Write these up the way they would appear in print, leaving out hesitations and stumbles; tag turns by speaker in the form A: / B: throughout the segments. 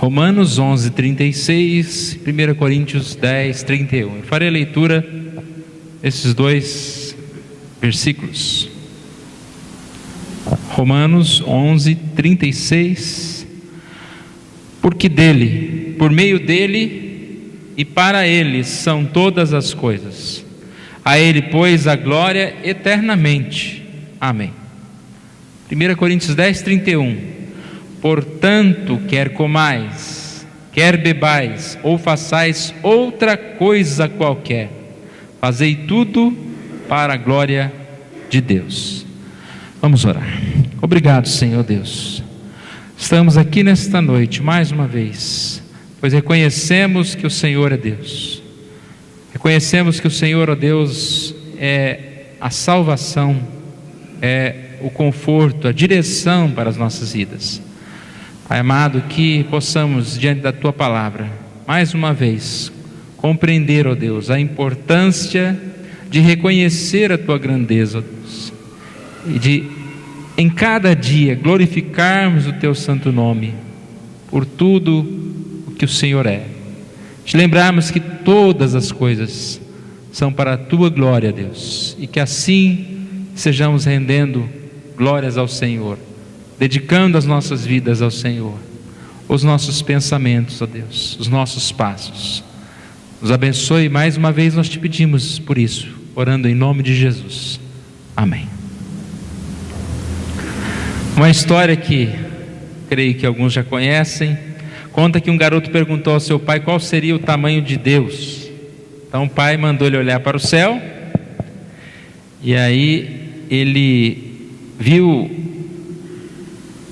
A: Romanos 11:36, 1 Coríntios 10:31. Eu farei a leitura desses dois versículos. Romanos 11:36. Porque dele, por meio dele e para ele são todas as coisas. A ele, pois, a glória eternamente. Amém. 1 Coríntios 10:31. Portanto, quer comais, quer bebais, ou façais outra coisa qualquer, fazei tudo para a glória de Deus. Vamos orar. Obrigado, Senhor Deus. Estamos aqui nesta noite mais uma vez, pois reconhecemos que o Senhor é Deus. Reconhecemos que o Senhor, ó Deus, é a salvação, é o conforto, a direção para as nossas vidas. Pai amado, que possamos, diante da Tua palavra, mais uma vez, compreender, ó Deus, a importância de reconhecer a Tua grandeza, ó Deus, e de, em cada dia, glorificarmos o Teu santo nome, por tudo o que o Senhor é. Te lembrarmos que todas as coisas são para a Tua glória, Deus, e que assim sejamos rendendo glórias ao Senhor, dedicando as nossas vidas ao Senhor, os nossos pensamentos, ó Deus, os nossos passos. Nos abençoe, mais uma vez nós te pedimos por isso, orando em nome de Jesus. Amém. Uma história que creio que alguns já conhecem, conta que um garoto perguntou ao seu pai qual seria o tamanho de Deus. Então o pai mandou ele olhar para o céu, e aí ele viu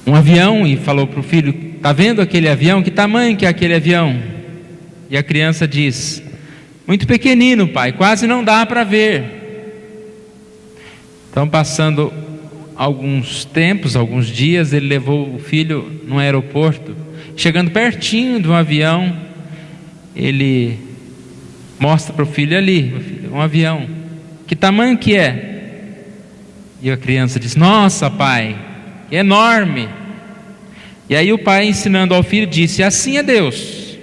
A: um avião e falou para o filho: está vendo aquele avião? Que tamanho que é aquele avião? E a criança diz: muito pequenino, pai, quase não dá para ver. Então, passando alguns tempos, alguns dias, ele levou o filho no aeroporto. Chegando pertinho de um avião, ele mostra para o filho: ali, meu filho, um avião, que tamanho que é? E a criança diz: nossa, pai, é enorme. E aí o pai, ensinando ao filho, disse: assim é Deus,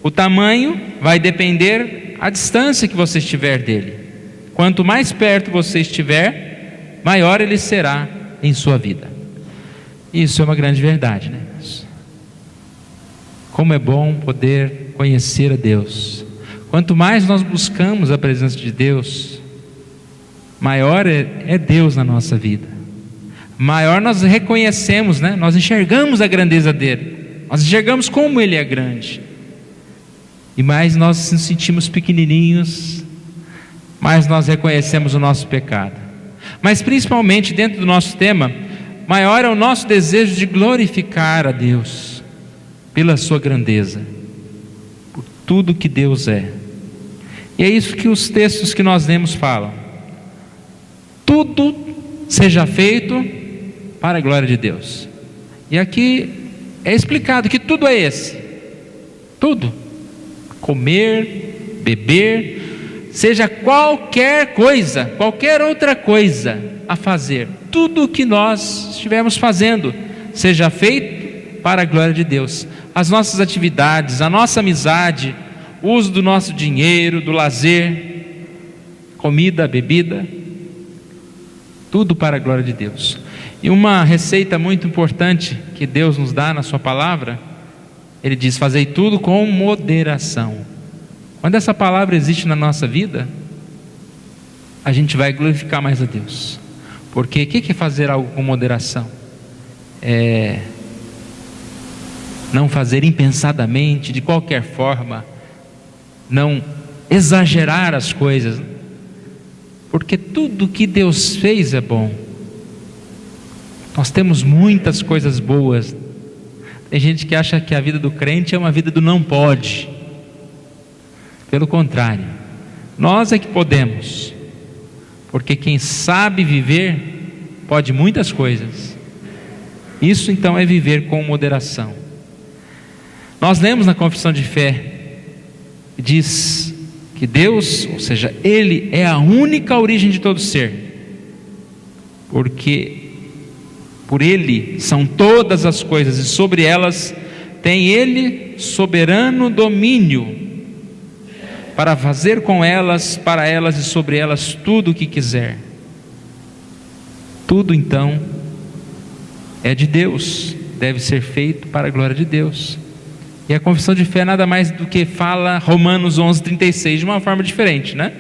A: o tamanho vai depender da distância que você estiver dele. Quanto mais perto você estiver, maior ele será em sua vida. Isso é uma grande verdade, né? Como é bom poder conhecer a Deus. Quanto mais nós buscamos a presença de Deus, maior é Deus na nossa vida, maior nós reconhecemos, né? Nós enxergamos a grandeza dele, nós enxergamos como ele é grande, e mais nós nos sentimos pequenininhos, mais nós reconhecemos o nosso pecado. Mas principalmente dentro do nosso tema, maior é o nosso desejo de glorificar a Deus pela sua grandeza, por tudo que Deus é. E é isso que os textos que nós lemos falam: tudo seja feito para a glória de Deus. E aqui é explicado que tudo é esse, tudo, comer, beber, seja qualquer coisa, qualquer outra coisa a fazer, tudo o que nós estivermos fazendo, seja feito para a glória de Deus. As nossas atividades, a nossa amizade, o uso do nosso dinheiro, do lazer, comida, bebida, tudo para a glória de Deus. E uma receita muito importante que Deus nos dá na sua palavra, Ele diz: fazei tudo com moderação. Quando essa palavra existe na nossa vida, a gente vai glorificar mais a Deus. Porque o que é fazer algo com moderação? É não fazer impensadamente, de qualquer forma, não exagerar as coisas, porque tudo que Deus fez é bom. Nós temos muitas coisas boas. Tem gente que acha que a vida do crente é uma vida do não pode. Pelo contrário, nós é que podemos, porque quem sabe viver pode muitas coisas. Isso então é viver com moderação. Nós lemos na confissão de fé, diz que Deus, ou seja, Ele é a única origem de todo ser, porque por Ele são todas as coisas e sobre elas tem Ele soberano domínio para fazer com elas, para elas e sobre elas tudo o que quiser. Tudo então é de Deus, deve ser feito para a glória de Deus. E a confissão de fé nada mais do que fala Romanos 11:36 de uma forma diferente, né?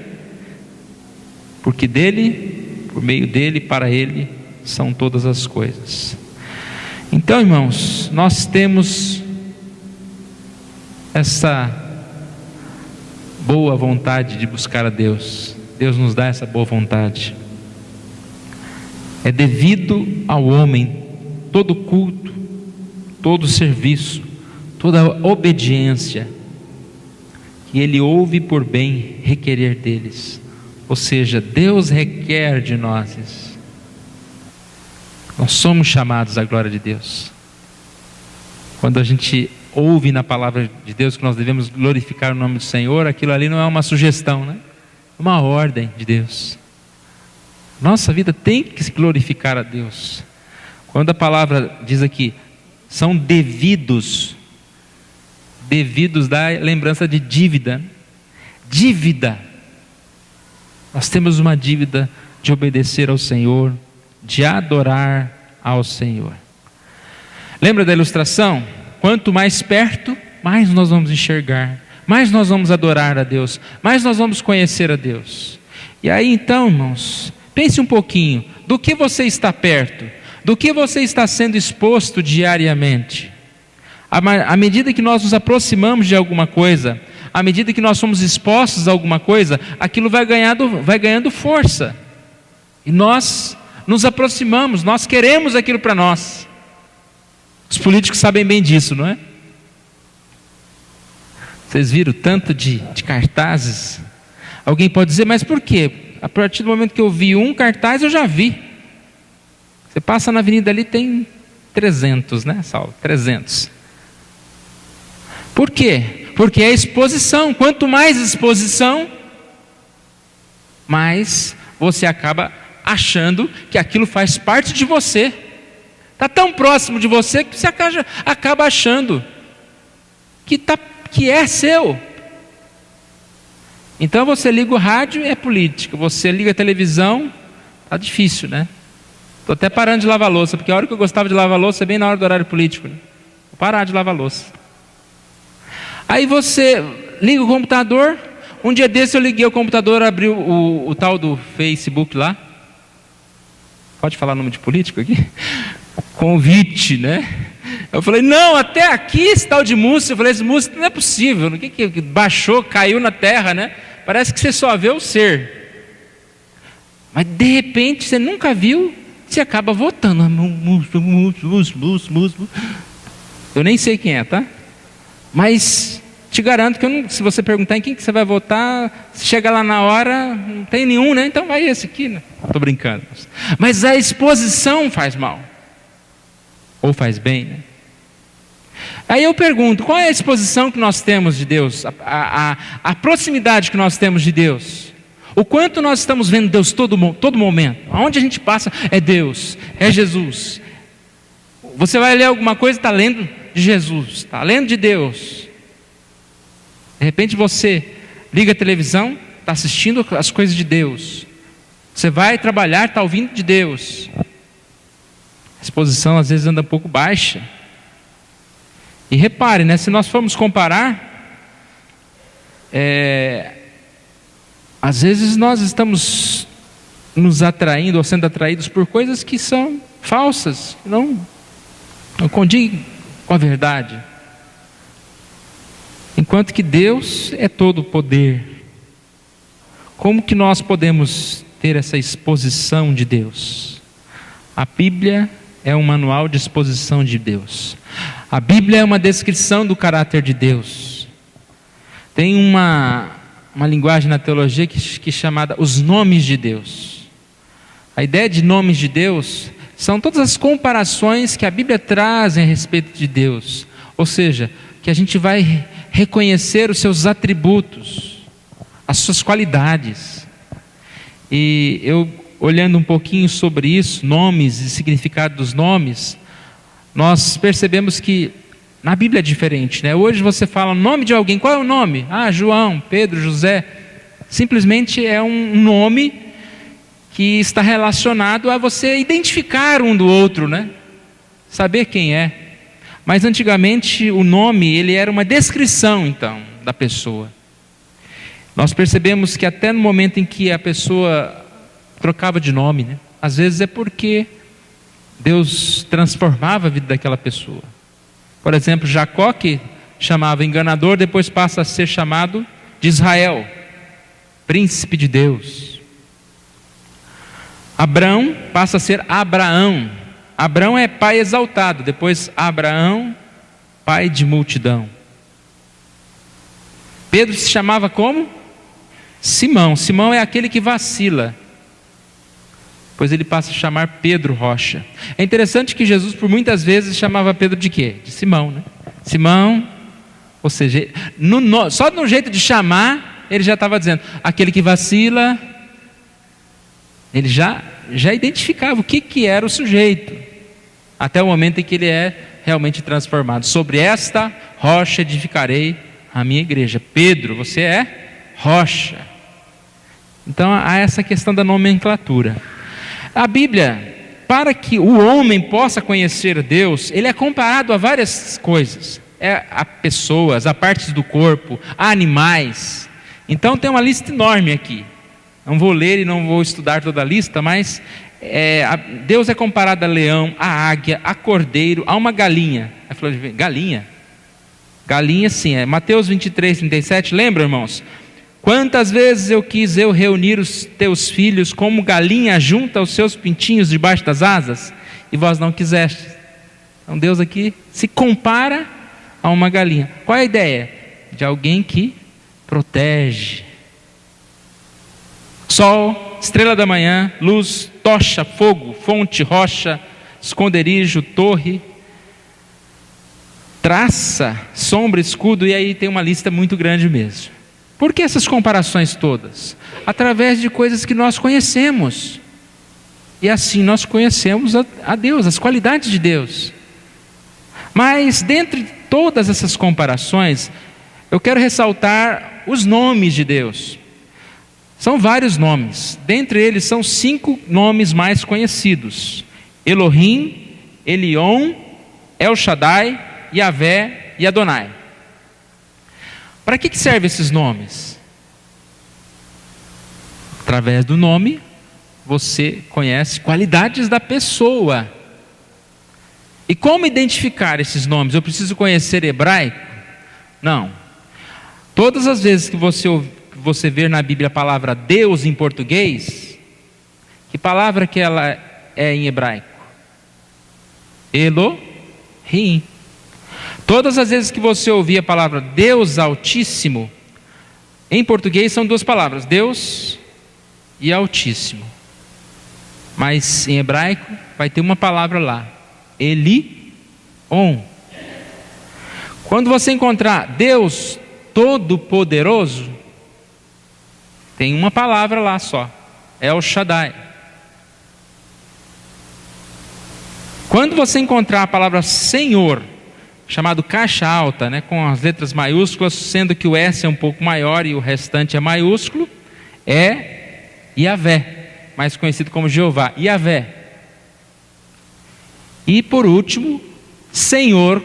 A: Porque dele, por meio dele, para ele são todas as coisas. Então, irmãos, nós temos essa boa vontade de buscar a Deus. Deus nos dá essa boa vontade. É devido ao homem todo culto, todo serviço, toda obediência que ele ouve por bem requerer deles. Ou seja, Deus requer de nós isso. Nós somos chamados à glória de Deus. Quando a gente ouve na palavra de Deus que nós devemos glorificar o nome do Senhor, aquilo ali não é uma sugestão, né? É uma ordem de Deus. Nossa vida tem que se glorificar a Deus. Quando a palavra diz aqui, são devidos dá lembrança de dívida. Dívida. Nós temos uma dívida de obedecer ao Senhor, de adorar ao Senhor. Lembra da ilustração? Quanto mais perto, mais nós vamos enxergar, mais nós vamos adorar a Deus, mais nós vamos conhecer a Deus. E aí então, irmãos, pense um pouquinho, do que você está perto? Do que você está sendo exposto diariamente? À medida que nós nos aproximamos de alguma coisa, à medida que nós somos expostos a alguma coisa, aquilo vai ganhando força. E nós nos aproximamos, nós queremos aquilo para nós. Os políticos sabem bem disso, não é? Vocês viram tanto de cartazes? Alguém pode dizer, mas por quê? A partir do momento que eu vi um cartaz, eu já vi. Você passa na avenida ali, tem 300, né, Saulo? 300. Por quê? Porque é exposição. Quanto mais exposição, mais você acaba achando que aquilo faz parte de você. Está tão próximo de você que você acaba achando que é seu. Então você liga o rádio, é política. Você liga a televisão, está difícil, né? Estou até parando de lavar louça, porque a hora que eu gostava de lavar louça é bem na hora do horário político, né? Vou parar de lavar louça. Aí você liga o computador. Um dia desse eu liguei o computador, abri o tal do Facebook lá. Pode falar nome de político aqui? Convite, né? Eu falei, não, até aqui esse tal de música. Eu falei, esse música não é possível. O que baixou, caiu na terra, né? Parece que você só vê o ser. Mas de repente você nunca viu, você acaba votando. Eu nem sei quem é, tá? Mas te garanto que se você perguntar em quem que você vai votar, se chega lá na hora, não tem nenhum, né? Então vai esse aqui, né? Estou brincando. Mas a exposição faz mal. Ou faz bem, né? Aí eu pergunto, qual é a exposição que nós temos de Deus? A proximidade que nós temos de Deus? O quanto nós estamos vendo Deus todo momento? Aonde a gente passa é Deus, é Jesus. Você vai ler alguma coisa, está lendo de Jesus, está lendo de Deus. De repente você liga a televisão, está assistindo as coisas de Deus. Você vai trabalhar, está ouvindo de Deus. A exposição às vezes anda um pouco baixa. E repare, né, se nós formos comparar, às vezes nós estamos nos atraindo ou sendo atraídos por coisas que são falsas, que não condizem com a verdade. Enquanto que Deus é todo o poder. Como que nós podemos ter essa exposição de Deus? A Bíblia é um manual de exposição de Deus. A Bíblia é uma descrição do caráter de Deus. Tem uma linguagem na teologia que é chamada os nomes de Deus. A ideia de nomes de Deus são todas as comparações que a Bíblia traz a respeito de Deus. Ou seja, que a gente vai reconhecer os seus atributos, as suas qualidades. E eu, olhando um pouquinho sobre isso, nomes e significado dos nomes, nós percebemos que Na Bíblia é diferente, né? Hoje você fala o nome de alguém, qual é o nome? Ah, João, Pedro, José. Simplesmente é um nome que está relacionado a você identificar um do outro, né? Saber quem é. Mas antigamente o nome, ele era uma descrição, então, da pessoa. Nós percebemos que até no momento em que a pessoa trocava de nome, né? Às vezes é porque Deus transformava a vida daquela pessoa. Por exemplo, Jacó, que chamava enganador, depois passa a ser chamado de Israel, príncipe de Deus. Abrão passa a ser Abraão. Abrão é pai exaltado, depois Abraão, pai de multidão. Pedro se chamava como? Simão. Simão é aquele que vacila. Pois ele passa a chamar Pedro Rocha. É interessante que Jesus por muitas vezes chamava Pedro de quê? De Simão, né? Simão, ou seja, só no jeito de chamar, ele já estava dizendo, aquele que vacila. Ele já identificava o que era o sujeito, até o momento em que ele é realmente transformado. Sobre esta rocha edificarei a minha igreja. Pedro, você é rocha. Então há essa questão da nomenclatura. A Bíblia, para que o homem possa conhecer Deus, ele é comparado a várias coisas. A pessoas, a partes do corpo, a animais. Então tem uma lista enorme aqui. Não vou ler e não vou estudar toda a lista, mas Deus é comparado a leão, a águia, a cordeiro, a uma galinha. Aí falou, galinha? Galinha sim, é Mateus 23, 37, lembra, irmãos? Quantas vezes eu quis reunir os teus filhos, como galinha junta os seus pintinhos debaixo das asas, e vós não quisestes. Então Deus aqui se compara a uma galinha. Qual é a ideia? De alguém que protege. Sol, estrela da manhã, luz, tocha, fogo, fonte, rocha, esconderijo, torre, traça, sombra, escudo, e aí tem uma lista muito grande mesmo. Por que essas comparações todas? Através de coisas que nós conhecemos. E assim nós conhecemos a Deus, as qualidades de Deus. Mas dentre todas essas comparações, eu quero ressaltar os nomes de Deus. São vários nomes. Dentre eles são 5 nomes mais conhecidos: Elohim, Elion, El Shaddai, Yavé e Adonai. Para que servem esses nomes? Através do nome, você conhece qualidades da pessoa. E como identificar esses nomes? Eu preciso conhecer hebraico? Não. Todas as vezes que você ver na Bíblia a palavra Deus em português, que palavra que ela é em hebraico? Elohim. Todas as vezes que você ouvir a palavra Deus Altíssimo, em português são 2 palavras, Deus e Altíssimo. Mas em hebraico vai ter uma palavra lá, Elion. Quando você encontrar Deus Todo-Poderoso, tem uma palavra lá só, El Shaddai. Quando você encontrar a palavra Senhor, chamado caixa alta, né, com as letras maiúsculas, sendo que o S é um pouco maior e o restante é maiúsculo, é Yavé, mais conhecido como Jeová, Yavé. E por último, Senhor,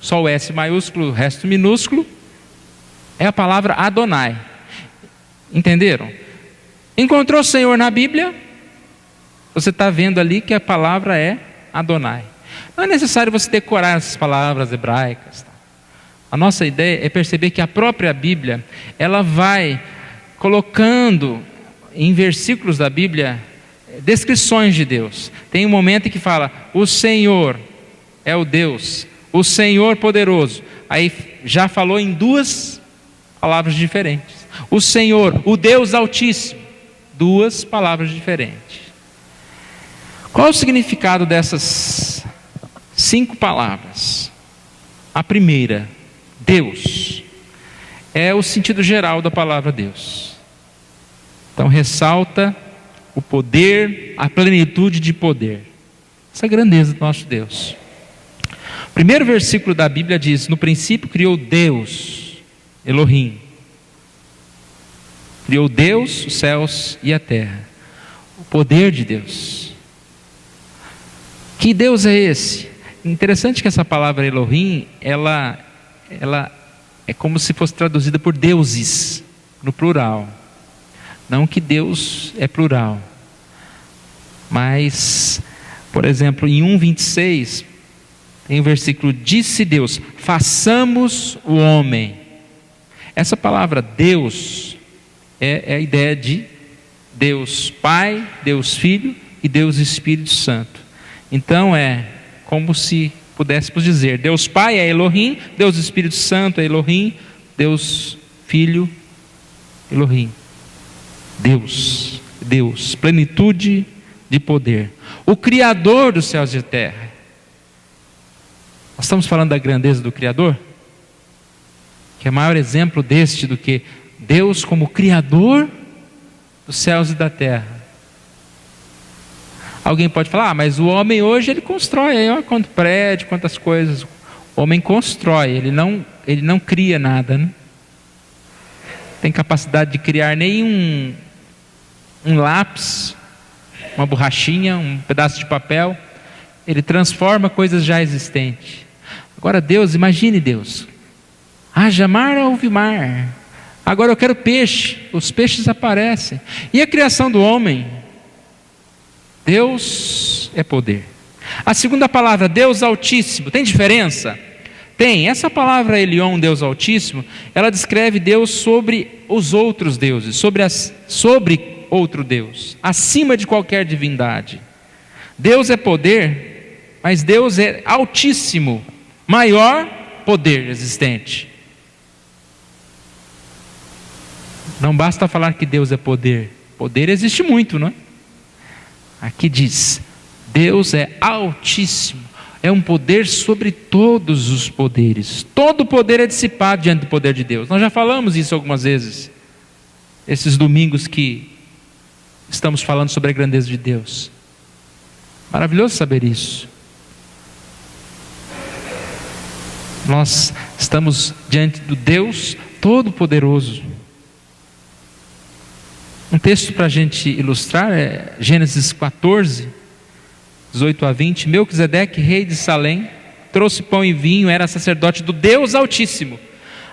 A: só o S maiúsculo, o resto minúsculo, é a palavra Adonai. Entenderam? Encontrou Senhor na Bíblia, você está vendo ali que a palavra é Adonai. Não é necessário você decorar essas palavras hebraicas. A nossa ideia é perceber que a própria Bíblia, ela vai colocando em versículos da Bíblia descrições de Deus. Tem um momento em que fala, o Senhor é o Deus, o Senhor poderoso. Aí já falou em 2 palavras diferentes. O Senhor, o Deus Altíssimo, 2 palavras diferentes. Qual o significado dessas 5 palavras? A primeira, Deus, é o sentido geral da palavra Deus. Então ressalta o poder, a plenitude de poder, essa grandeza do nosso Deus. primeiro versículo da Bíblia diz: no princípio criou Deus, Elohim. Criou Deus os céus e a terra. O poder de Deus. Que Deus é esse? Interessante que essa palavra Elohim, ela é como se fosse traduzida por deuses, no plural. Não que Deus é plural. Mas, por exemplo, em 1:26, tem o versículo: disse Deus, façamos o homem. Essa palavra Deus é a ideia de Deus Pai, Deus Filho e Deus Espírito Santo. Então é como se pudéssemos dizer: Deus Pai é Elohim, Deus Espírito Santo é Elohim, Deus Filho, Elohim. Deus, plenitude de poder. O Criador dos céus e da terra. Nós estamos falando da grandeza do Criador? Que é maior exemplo deste do que Deus como Criador dos céus e da terra. Alguém pode falar: mas o homem hoje ele constrói, aí olha quanto prédio, quantas coisas. O homem constrói, ele não cria nada, né? Tem capacidade de criar nem um lápis, uma borrachinha, um pedaço de papel. Ele transforma coisas já existentes. Agora Deus, imagine Deus: haja mar, houve mar. Agora eu quero peixe, os peixes aparecem. E a criação do homem? Deus é poder. A segunda palavra, Deus Altíssimo, tem diferença? Tem. Essa palavra Elion, Deus Altíssimo, ela descreve Deus sobre os outros deuses, sobre outro Deus, acima de qualquer divindade. Deus é poder, mas Deus é altíssimo, maior poder existente. Não basta falar que Deus é poder. Poder existe muito, não é? Aqui diz: Deus é altíssimo, é um poder sobre todos os poderes. Todo poder é dissipado diante do poder de Deus. Nós já falamos isso algumas vezes, esses domingos que estamos falando sobre a grandeza de Deus. Maravilhoso saber isso. Nós estamos diante do Deus Todo-Poderoso. Um texto para a gente ilustrar é Gênesis 14, 18 a 20. Melquisedeque, rei de Salém, trouxe pão e vinho, era sacerdote do Deus Altíssimo.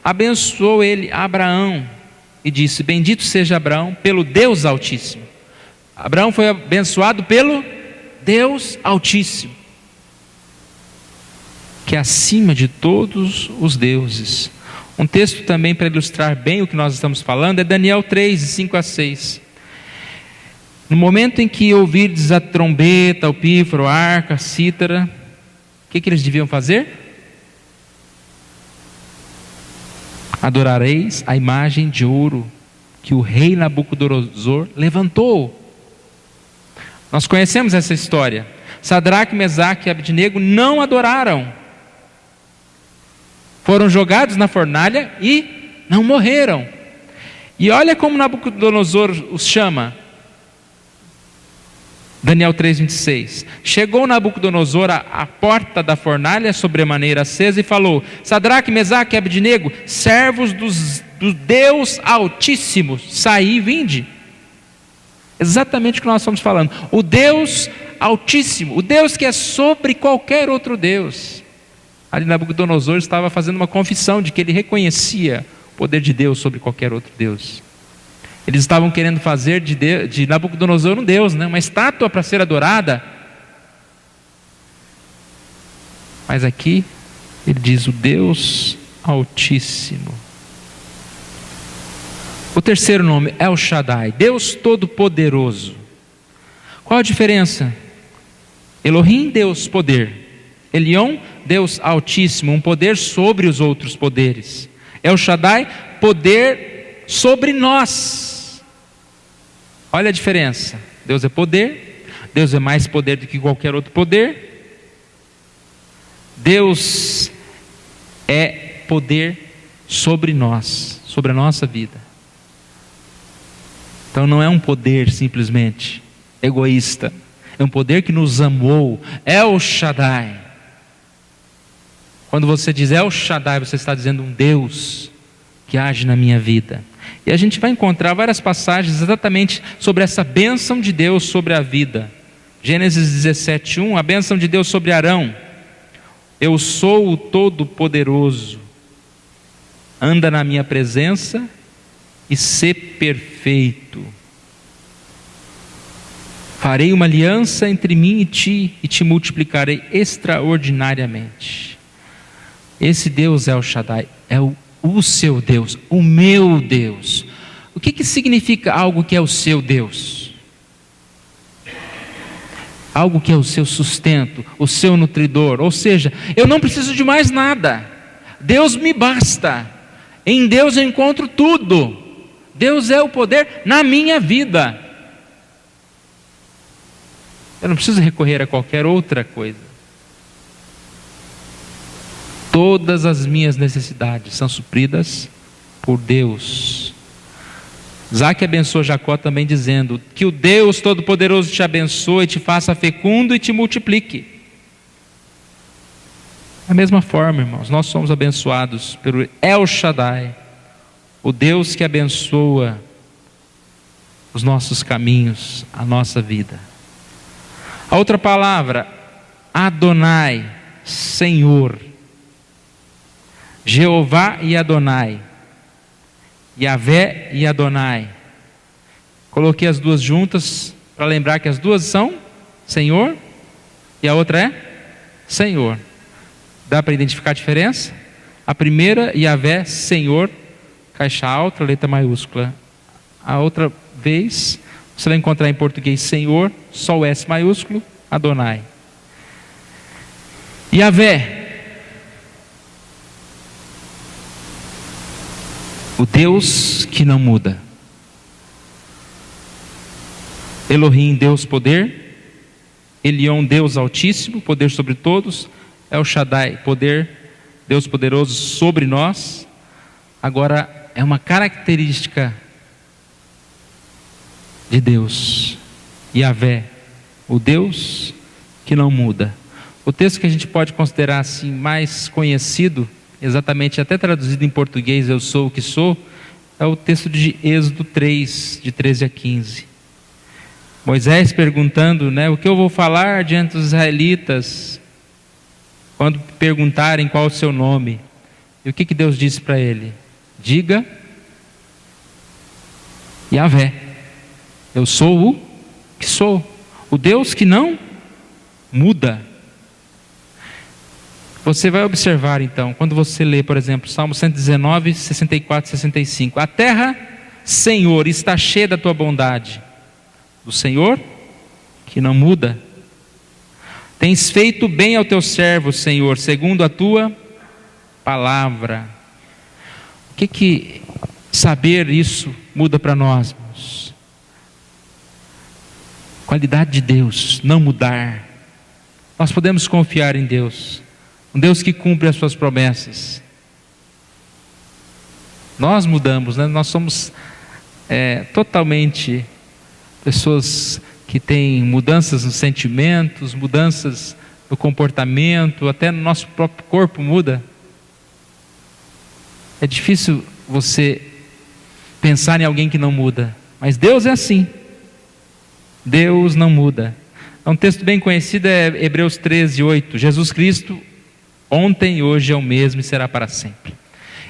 A: Abençoou ele Abraão e disse: bendito seja Abraão pelo Deus Altíssimo. Abraão foi abençoado pelo Deus Altíssimo, que é acima de todos os deuses. Um texto também para ilustrar bem o que nós estamos falando é Daniel 3, 5 a 6. No momento em que ouvirdes a trombeta, o pífaro, a arca, a cítara, o que eles deviam fazer? Adorareis a imagem de ouro que o rei Nabucodonosor levantou. Nós conhecemos essa história. Sadraque, Mesaque e Abednego não adoraram. Foram jogados na fornalha e não morreram. E olha como Nabucodonosor os chama. Daniel 3:26. Chegou Nabucodonosor à porta da fornalha sobremaneira acesa e falou: Sadraque, Mesaque e Abednego, servos do Deus Altíssimo, saí e vinde. Exatamente o que nós estamos falando. O Deus Altíssimo, o Deus que é sobre qualquer outro Deus. Ali Nabucodonosor estava fazendo uma confissão de que ele reconhecia o poder de Deus sobre qualquer outro Deus. Eles estavam querendo fazer de Nabucodonosor um Deus, né? Uma estátua para ser adorada. Mas aqui ele diz: o Deus Altíssimo. O terceiro nome é El Shaddai, Deus Todo-Poderoso. Qual a diferença? Elohim, Deus poder. Elion, Deus Altíssimo, um poder sobre os outros poderes. El Shaddai, poder sobre nós. Olha a diferença. Deus é poder, Deus é mais poder do que qualquer outro poder. Deus é poder sobre nós, sobre a nossa vida. Então não é um poder simplesmente egoísta, é um poder que nos amou. El Shaddai. Quando você diz El Shaddai, você está dizendo um Deus que age na minha vida. E a gente vai encontrar várias passagens exatamente sobre essa bênção de Deus sobre a vida. Gênesis 17:1, a bênção de Deus sobre Arão. Eu sou o Todo-Poderoso, anda na minha presença e sê perfeito. Farei uma aliança entre mim e te multiplicarei extraordinariamente. Esse Deus El Shaddai é o seu Deus, o meu Deus. O que significa algo que é o seu Deus? Algo que é o seu sustento, o seu nutridor. Ou seja, eu não preciso de mais nada. Deus me basta. Em Deus eu encontro tudo. Deus é o poder na minha vida. Eu não preciso recorrer a qualquer outra coisa. Todas as minhas necessidades são supridas por Deus. Isaac abençoou Jacó também dizendo: que o Deus Todo-Poderoso te abençoe, te faça fecundo e te multiplique. Da mesma forma, irmãos, nós somos abençoados pelo El Shaddai, o Deus que abençoa os nossos caminhos, a nossa vida. A outra palavra, Adonai, Senhor. Jeová e Adonai, Yavé e Adonai. Coloquei as duas juntas para lembrar que as duas são Senhor e a outra é Senhor. Dá para identificar a diferença? A primeira, Yavé, Senhor, caixa alta, letra maiúscula. A outra vez, você vai encontrar em português Senhor, só o S maiúsculo, Adonai. Yavé, o Deus que não muda. Elohim, Deus poder. Elion, Deus altíssimo, poder sobre todos. El Shaddai, poder, Deus poderoso sobre nós. Agora, é uma característica de Deus. Yavé, o Deus que não muda. O texto que a gente pode considerar assim mais conhecido, exatamente até traduzido em português, eu sou o que sou, é o texto de Êxodo 3, de 13 a 15. Moisés perguntando, o que eu vou falar diante dos israelitas quando perguntarem qual é o seu nome? E o que Deus disse para ele? Diga Yavé, eu sou o que sou, o Deus que não muda. Você vai observar então, quando você lê, por exemplo, Salmo 119, 64, 65. A terra, Senhor, está cheia da tua bondade. Do Senhor, que não muda. Tens feito bem ao teu servo, Senhor, segundo a tua palavra. O que saber isso muda para nós, irmãos? Qualidade de Deus, não mudar. Nós podemos confiar em Deus. Um Deus que cumpre as suas promessas. Nós mudamos, nós somos totalmente pessoas que têm mudanças nos sentimentos, mudanças no comportamento, até no nosso próprio corpo muda. É difícil você pensar em alguém que não muda, mas Deus é assim. Deus não muda. Um texto bem conhecido é Hebreus 13, 8. Jesus Cristo ontem, hoje é o mesmo e será para sempre.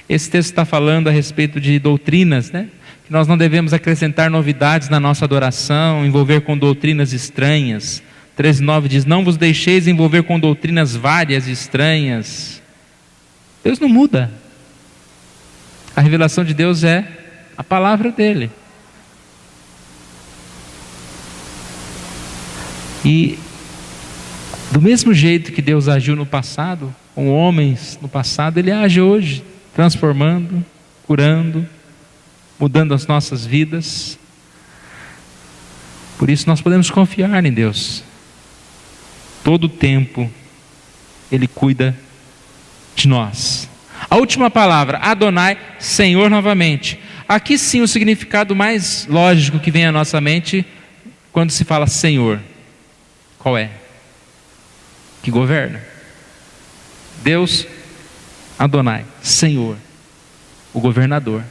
A: Esse texto está falando a respeito de doutrinas, que nós não devemos acrescentar novidades na nossa adoração, envolver com doutrinas estranhas. 13:9 diz: não vos deixeis envolver com doutrinas várias e estranhas. Deus não muda. A revelação de Deus é a palavra dele. E do mesmo jeito que Deus agiu no passado, com homens no passado, Ele age hoje, transformando, curando, mudando as nossas vidas. Por isso nós podemos confiar em Deus. Todo o tempo Ele cuida de nós. A última palavra, Adonai, Senhor novamente. Aqui sim o significado mais lógico que vem à nossa mente quando se fala Senhor. Qual é? Que governa. Deus Adonai, Senhor, o governador.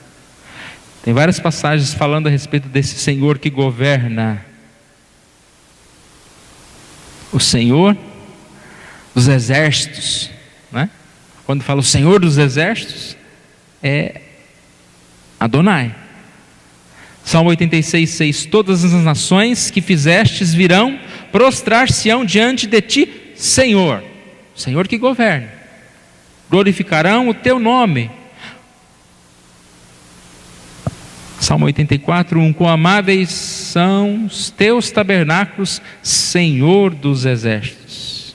A: Tem várias passagens falando a respeito desse Senhor que governa. O Senhor dos exércitos, né? Quando fala o Senhor dos exércitos, é Adonai. Salmo 86:6: todas as nações que fizestes virão, prostrar-se-ão diante de ti, Senhor. Senhor que governa. Glorificarão o teu nome. Salmo 84:1: quão amáveis são os teus tabernáculos, Senhor dos exércitos.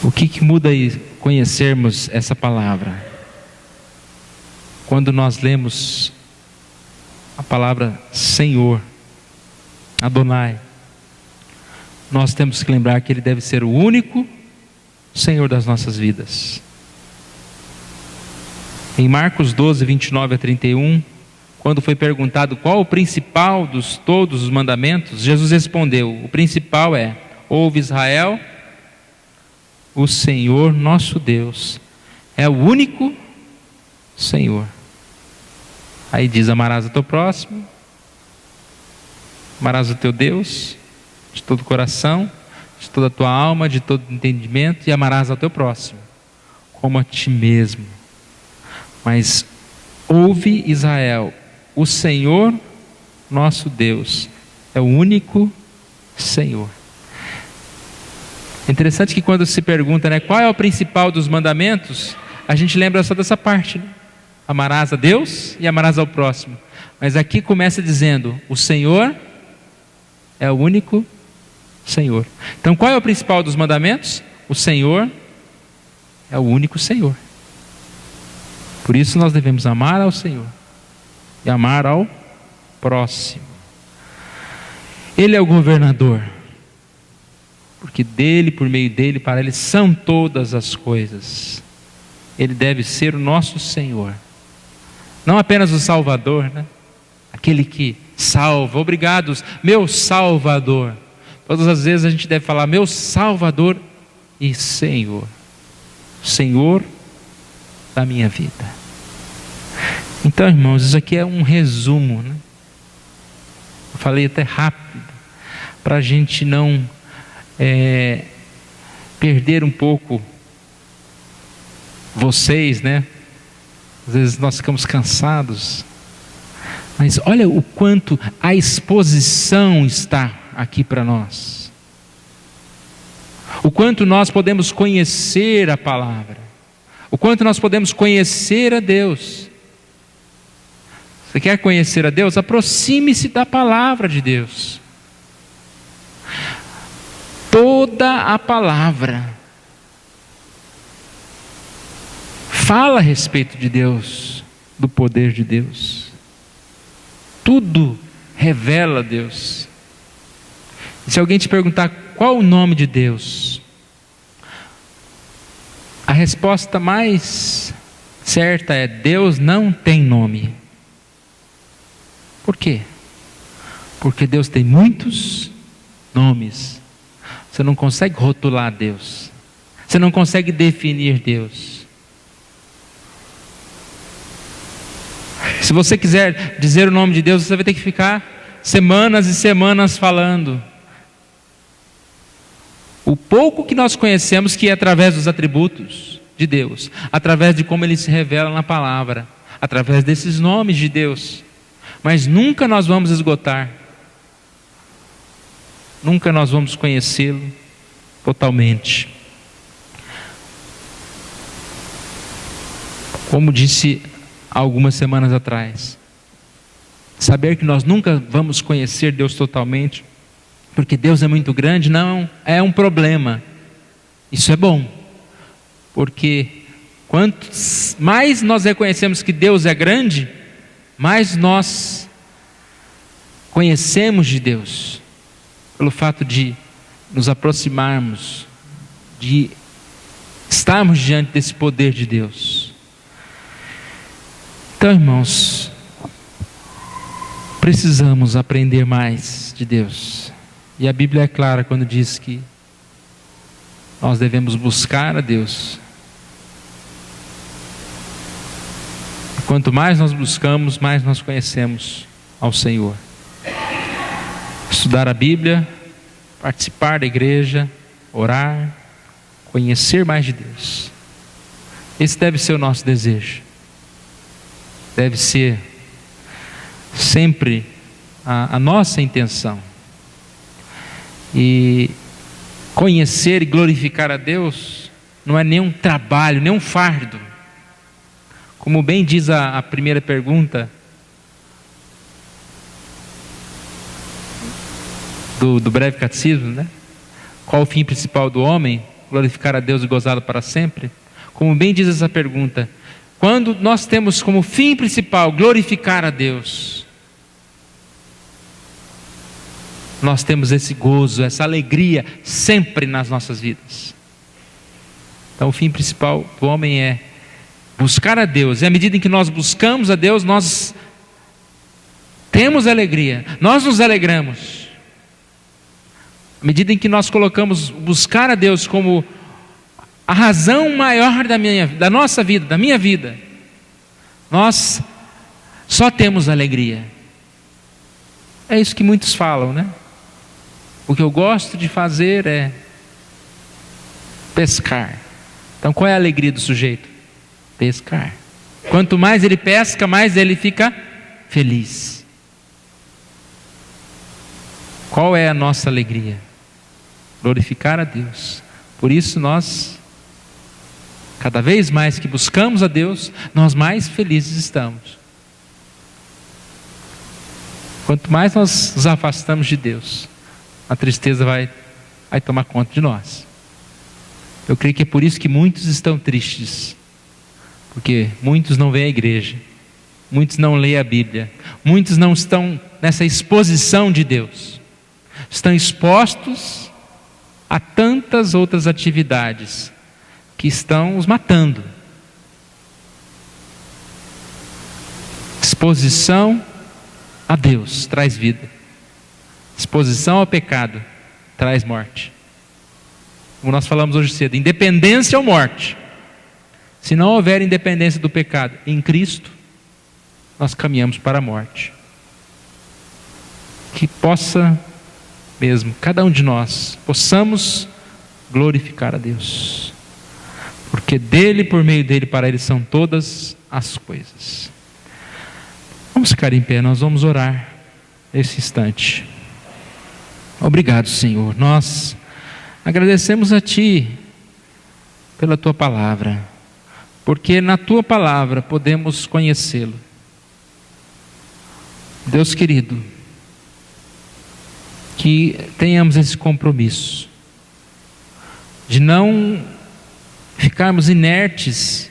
A: O que muda aí conhecermos essa palavra? Quando nós lemos a palavra Senhor, Adonai, nós temos que lembrar que Ele deve ser o único Senhor das nossas vidas. Em Marcos 12, 29 a 31, quando foi perguntado qual o principal dos todos os mandamentos, Jesus respondeu: o principal é: ouve Israel, o Senhor nosso Deus é o único Senhor. Aí diz: amarás o teu próximo, amarás o teu Deus de todo o coração, de toda a tua alma, de todo o entendimento, e amarás ao teu próximo como a ti mesmo. Mas ouve Israel, o Senhor nosso Deus é o único Senhor. É interessante que quando se pergunta, né, qual é o principal dos mandamentos, a gente lembra só dessa parte, né? Amarás a Deus e amarás ao próximo. Mas aqui começa dizendo: o Senhor é o único Senhor. Então qual é o principal dos mandamentos? O Senhor é o único Senhor. Por isso nós devemos amar ao Senhor e amar ao próximo. Ele é o governador, porque dele, por meio dele, para ele são todas as coisas. Ele deve ser o nosso Senhor, não apenas o Salvador, né? Aquele que salva. Obrigado, meu Salvador. Todas as vezes a gente deve falar meu Salvador e Senhor, Senhor da minha vida. Então, irmãos, isso aqui é um resumo, né? Eu falei até rápido, para a gente não perder um pouco vocês, né? Às vezes nós ficamos cansados, mas olha o quanto a exposição está aqui para nós, o quanto nós podemos conhecer a palavra, o quanto nós podemos conhecer a Deus. Você quer conhecer a Deus? Aproxime-se da palavra de Deus. Toda a palavra fala a respeito de Deus, do poder de Deus. Tudo revela Deus. E se alguém te perguntar qual o nome de Deus, a resposta mais certa é: Deus não tem nome. Por quê? Porque Deus tem muitos nomes. Você não consegue rotular Deus. Você não consegue definir Deus. Se você quiser dizer o nome de Deus, você vai ter que ficar semanas e semanas falando. O pouco que nós conhecemos, que é através dos atributos de Deus, através de como Ele se revela na palavra, através desses nomes de Deus. Mas nunca nós vamos esgotar, nunca nós vamos conhecê-lo totalmente. Como disse há algumas semanas atrás, saber que nós nunca vamos conhecer Deus totalmente, porque Deus é muito grande, não é um problema. Isso é bom, porque quanto mais nós reconhecemos que Deus é grande, mais nós conhecemos de Deus, pelo fato de nos aproximarmos, de estarmos diante desse poder de Deus. Então, irmãos, precisamos aprender mais de Deus. E a Bíblia é clara quando diz que nós devemos buscar a Deus. E quanto mais nós buscamos, mais nós conhecemos ao Senhor. Estudar a Bíblia, participar da igreja, orar, conhecer mais de Deus. Esse deve ser o nosso desejo. Deve ser sempre a nossa intenção. E conhecer e glorificar a Deus não é nenhum trabalho, nenhum fardo. Como bem diz a primeira pergunta do breve catecismo, né? Qual o fim principal do homem? Glorificar a Deus e gozá-lo para sempre. Como bem diz essa pergunta, quando nós temos como fim principal glorificar a Deus, nós temos esse gozo, essa alegria sempre nas nossas vidas. Então o fim principal do homem é buscar a Deus. E à medida em que nós buscamos a Deus, nós temos alegria, nós nos alegramos. À medida em que nós colocamos buscar a Deus como a razão maior da nossa vida, da minha vida, nós só temos alegria. É isso que muitos falam, né? O que eu gosto de fazer é pescar. Então qual é a alegria do sujeito? Pescar. Quanto mais ele pesca, mais ele fica feliz. Qual é a nossa alegria? Glorificar a Deus. Por isso nós, cada vez mais que buscamos a Deus, nós mais felizes estamos. Quanto mais nós nos afastamos de Deus, a tristeza vai tomar conta de nós. Eu creio que é por isso que muitos estão tristes, porque muitos não vêm à igreja, muitos não leem a Bíblia, muitos não estão nessa exposição de Deus, estão expostos a tantas outras atividades que estão os matando. Exposição a Deus traz vida, exposição ao pecado traz morte. Como nós falamos hoje cedo, independência ou morte. Se não houver independência do pecado em Cristo, nós caminhamos para a morte. Que possa mesmo, cada um de nós, possamos glorificar a Deus, porque dele, por meio dele, para ele são todas as coisas. Vamos ficar em pé, nós vamos orar nesse instante. Obrigado, Senhor, nós agradecemos a Ti pela Tua palavra, porque na Tua palavra podemos conhecê-lo. Deus querido, que tenhamos esse compromisso de não ficarmos inertes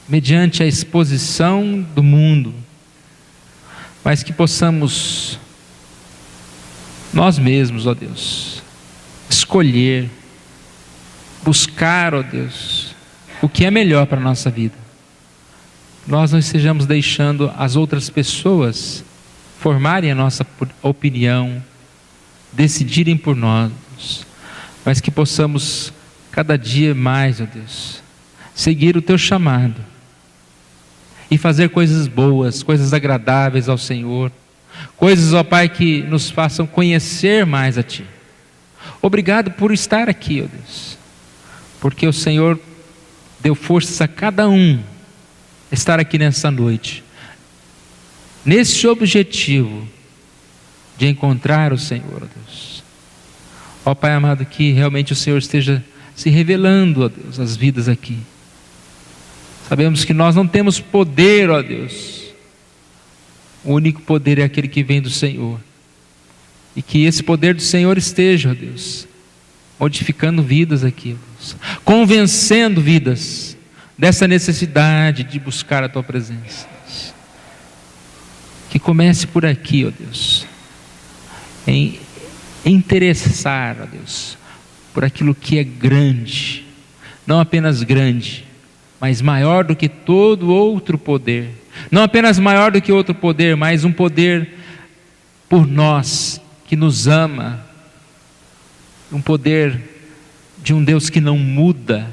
A: mediante a exposição do mundo, mas que possamos nós mesmos, ó Deus, escolher, buscar, ó Deus, o que é melhor para a nossa vida. Nós não estejamos deixando as outras pessoas formarem a nossa opinião, decidirem por nós, mas que possamos cada dia mais, ó Deus, seguir o Teu chamado e fazer coisas boas, coisas agradáveis ao Senhor, coisas, ó Pai, que nos façam conhecer mais a Ti. Obrigado por estar aqui, ó Deus, porque o Senhor deu forças a cada um estar aqui nessa noite, nesse objetivo de encontrar o Senhor, ó Deus. Ó Pai amado, que realmente o Senhor esteja se revelando, ó Deus, as vidas aqui. Sabemos que nós não temos poder, ó Deus. O único poder é aquele que vem do Senhor. E que esse poder do Senhor esteja, ó Deus, modificando vidas aqui, ó Deus, convencendo vidas dessa necessidade de buscar a Tua presença. Que comece por aqui, ó Deus, em interessar, ó Deus, por aquilo que é grande, não apenas grande, mas maior do que todo outro poder, não apenas maior do que outro poder, mas um poder por nós, que nos ama, um poder de um Deus que não muda,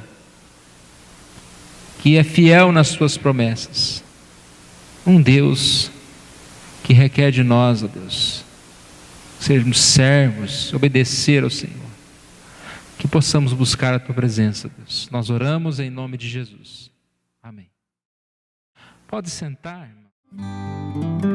A: que é fiel nas suas promessas. Um Deus que requer de nós, ó Deus, sermos servos, obedecer ao Senhor. Que possamos buscar a Tua presença, Deus. Nós oramos em nome de Jesus. Amém. Pode sentar, irmão.